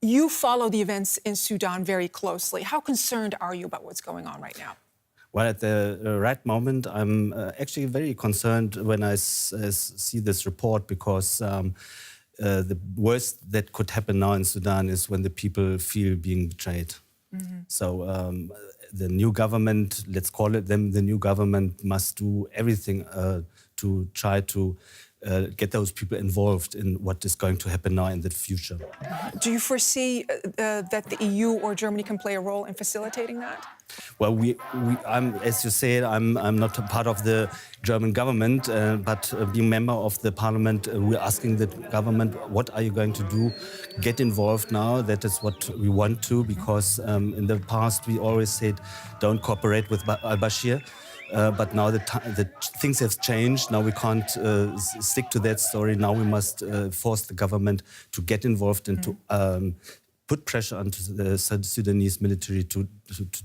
You follow the events in Sudan very closely. How concerned are you about what's going on right now? Well, at the right moment, I'm actually very concerned when I see this report, because the worst that could happen now in Sudan is when the people feel being betrayed. Mm-hmm. So the new government, let's call it them, the new government must do everything to try to get those people involved in what is going to happen now in the future. Do you foresee that the EU or Germany can play a role in facilitating that? Well, as you said, I'm not a part of the German government, but being member of the parliament, we're asking the government, what are you going to do? Get involved now. That is what we want to, because in the past we always said, don't cooperate with Al-Bashir. But now the things have changed. Now we can't stick to that story. Now we must force the government to get involved and to put pressure onto the Sudanese military to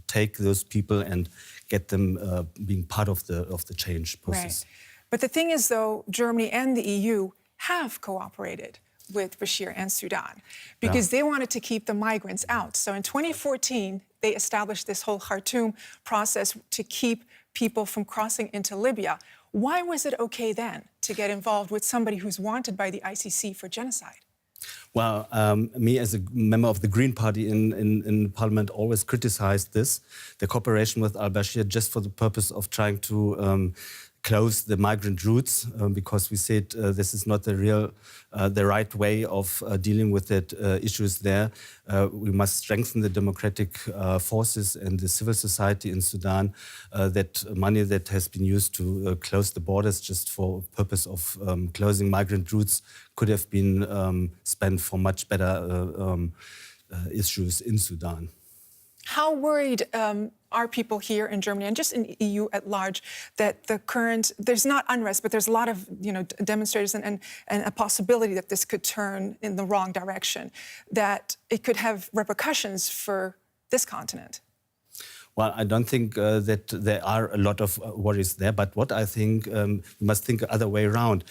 take those people and get them being part of the change process. Right. But the thing is, though, Germany and the EU have cooperated with Bashir and Sudan because they wanted to keep the migrants out. So in 2014, they established this whole Khartoum process to keep people from crossing into Libya. Why was it okay then to get involved with somebody who's wanted by the ICC for genocide? Well, me as a member of the Green Party in Parliament always criticized this, the cooperation with Al-Bashir, just for the purpose of trying to close the migrant routes, because we said this is not the right way of dealing with the issues there. We must strengthen the democratic forces and the civil society in Sudan. That money that has been used to close the borders just for purpose of closing migrant routes could have been spent for much better issues in Sudan. How worried are people here in Germany and just in the EU at large that there's not unrest, but there's a lot of demonstrators and a possibility that this could turn in the wrong direction, that it could have repercussions for this continent? Well, I don't think that there are a lot of worries there. But what I think, we must think the other way around.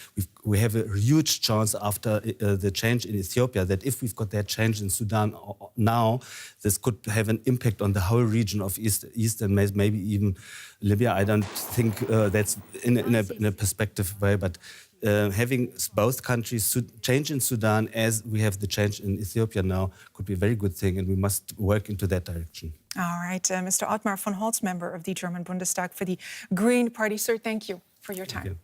We have a huge chance after the change in Ethiopia that if we've got that change in Sudan now, this could have an impact on the whole region of East and maybe even Libya. I don't think that's in a perspective way, but having both countries change in Sudan as we have the change in Ethiopia now could be a very good thing, and we must work into that direction. All right, Mr. Ottmar von Holtz, member of the German Bundestag for the Green Party. Sir, thank you for your time.